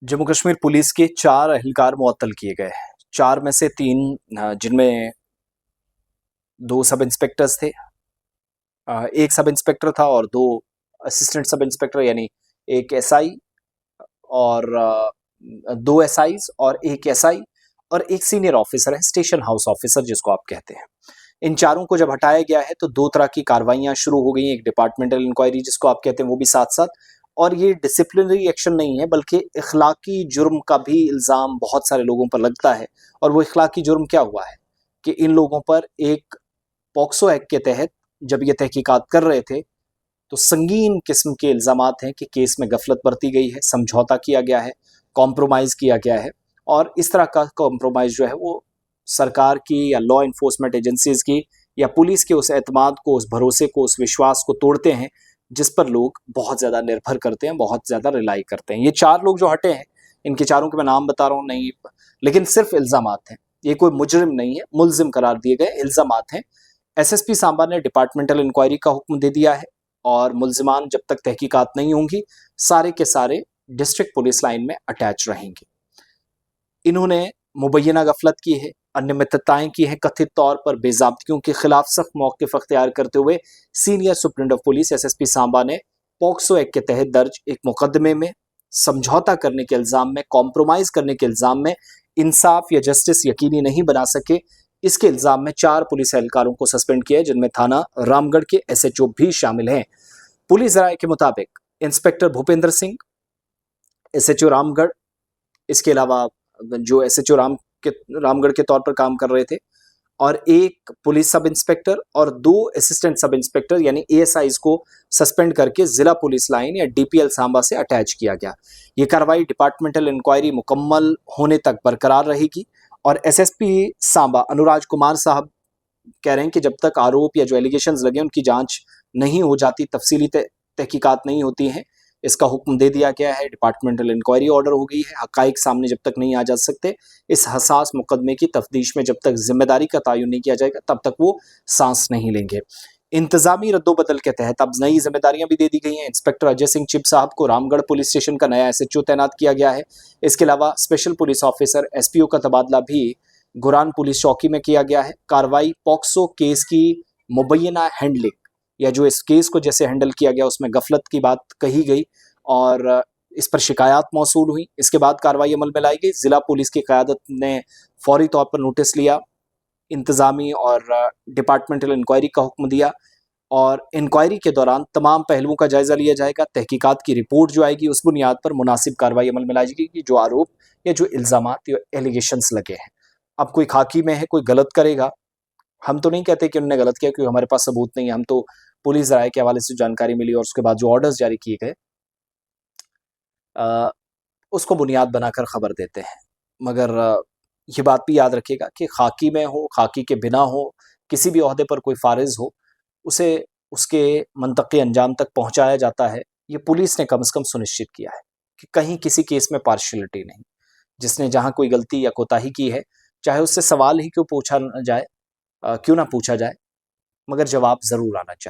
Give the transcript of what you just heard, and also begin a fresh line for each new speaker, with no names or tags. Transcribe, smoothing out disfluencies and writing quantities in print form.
Jammu Kashmir police के 4 एहलकार मुअत्तल किए गए हैं। 4 में से 3 जिनमें 2 सब इंस्पेक्टर्स थे, 1 सब इंस्पेक्टर था और 2 असिस्टेंट सब इंस्पेक्टर यानी 1 एसआई और 2 एसआईज और 1 एसआई और 1 सीनियर ऑफिसर है, स्टेशन हाउस ऑफिसर जिसको आप कहते हैं। इन चारों को जब हटाया गया है तो 2 तरह की कार्रवाइयां शुरू हो गई हैं। एक डिपार्टमेंटल इंक्वायरी जिसको आप कहते हैं वो भी साथ-साथ, और ये डिसिप्लिनरी एक्शन नहीं है बल्कि इखलाकी जुर्म का भी इल्ज़ाम बहुत सारे लोगों पर लगता है। और वो इखलाकी जुर्म क्या हुआ है कि इन लोगों पर एक पॉक्सो एक्ट के तहत जब ये तहकीकात कर रहे थे तो संगीन किस्म के इल्ज़ामात हैं कि केस में गफलत बरती गई है, समझौता किया गया है, कॉम्प्रोमाइज़ किया गया है। और इस तरह का कॉम्प्रोमाइज़ जो है वो सरकार की या लॉ इन्फोर्समेंट एजेंसीज की या पुलिस के उस एतमाद को, उस भरोसे को, उस विश्वास को तोड़ते हैं जिस पर लोग बहुत ज़्यादा निर्भर करते हैं, बहुत ज़्यादा रिलाई करते हैं। ये 4 लोग जो हटे हैं, इनके चारों के मैं नाम बता रहा हूँ नहीं, लेकिन सिर्फ इल्ज़ामात हैं। ये कोई मुजरिम नहीं है, मुल्जिम करार दिए गए इल्ज़ामात हैं। एसएसपी सांबा ने डिपार्टमेंटल इंक्वायरी का हुक्म दे दिया है और मुल्जिमान जब तक तहकीकात नहीं होंगी सारे के सारे डिस्ट्रिक्ट पुलिस लाइन में अटैच रहेंगे। इन्होंने मुबैना गफलत की है, अनियमितताएं की हैं, कथित तौर पर बेज़ाब्तियों के खिलाफ सख्त मौक़िफ़ अख्तियार करते हुए senior superintendent of police SSP Samba ने पॉक्सो एक्ट के तहत दर्ज एक मुकदमे में समझौता करने के इल्ज़ाम में, कॉम्प्रोमाइज़ करने के इल्ज़ाम में, इंसाफ या जस्टिस यकीनी नहीं बना सके, इसके इल्ज़ाम में 4 पुलिस एहलकारों को सस्पेंड किया है, जिनमें थाना रामगढ़ के एसएचओ भी शामिल हैं। पुलिस राय के मुताबिक इंस्पेक्टर भूपेंद्र सिंह, एसएचओ रामगढ़, इसके अलावा जो एसएचओ रामगढ़ के तौर पर काम कर रहे थे, और 1 पुलिस सब इंस्पेक्टर और 2 असिस्टेंट सब इंस्पेक्टर यानी एएसआईज को सस्पेंड करके जिला पुलिस लाइन या डीपीएल सांबा से अटैच किया गया। ये कार्रवाई डिपार्टमेंटल इंक्वायरी मुकम्मल होने तक बरकरार रहेगी और एसएसपी सांबा अनुराज कुमार साहब कह रहे हैं कि जब तक आरोप या जो एलिगेशंस लगे उनकी जांच नहीं हो जाती, तफसीली तहकीकात नहीं होती हैं, इसका हुक्म दे दिया गया है। डिपार्टमेंटल इंक्वायरी ऑर्डर हो गई है। हकाइक सामने जब तक नहीं आ जा सकते, इस हसास मुकदमे की तफ्तीश में जब तक जिम्मेदारी का तयन नहीं किया जाएगा तब तक वो सांस नहीं लेंगे। इंतजामी रद्दोबदल के तहत अब नई जिम्मेदारियां भी दे दी गई हैं। इंस्पेक्टर अजय सिंह चिब साहब को रामगढ़ पुलिस स्टेशन का नया एसएचओ तैनात किया गया है। इसके अलावा स्पेशल पुलिस ऑफिसर एसपीओ का तबादला भी गुरान पुलिस चौकी में किया गया है। कार्रवाई पॉक्सो केस की मुबैना हैंडलिंग या जो इस केस को जैसे हैंडल किया गया उसमें गफलत की बात कही गई और इस पर शिकायत मौसूल हुई। इसके बाद कार्रवाई अमल में लाई गई। जिला पुलिस की क़यादत ने फौरी तौर पर नोटिस लिया, इंतज़ामी और डिपार्टमेंटल इंक्वायरी का हुक्म दिया और इंक्वायरी के दौरान तमाम पहलुओं का जायज़ा लिया जाएगा। तहकीकात की रिपोर्ट जो आएगी उस बुनियाद पर मुनासिब कार्रवाई अमल में लाई जाएगी। जो आरोप या जो इल्ज़ामात या एलिगेशंस लगे हैं, अब कोई खाकी में है, कोई गलत करेगा, हम तो नहीं कहते कि उन्होंने गलत किया क्योंकि हमारे पास सबूत नहीं है। हम तो पुलिस राय के हवाले से जानकारी मिली और उसके बाद जो ऑर्डर्स जारी किए गए उसको बुनियाद बनाकर खबर देते हैं। मगर ये बात भी याद रखिएगा कि खाकी में हो, खाकी के बिना हो, किसी भी ओहदे पर कोई फारिज हो, उसे उसके मंतक़ी अंजाम तक पहुँचाया जाता है। ये पुलिस ने कम से कम सुनिश्चित किया है कि कहीं किसी केस में पार्शियलिटी नहीं। जिसने जहाँ कोई गलती या कोताही की है, चाहे उससे सवाल ही क्यों ना पूछा जाए, मगर जवाब ज़रूर आना चाहिए।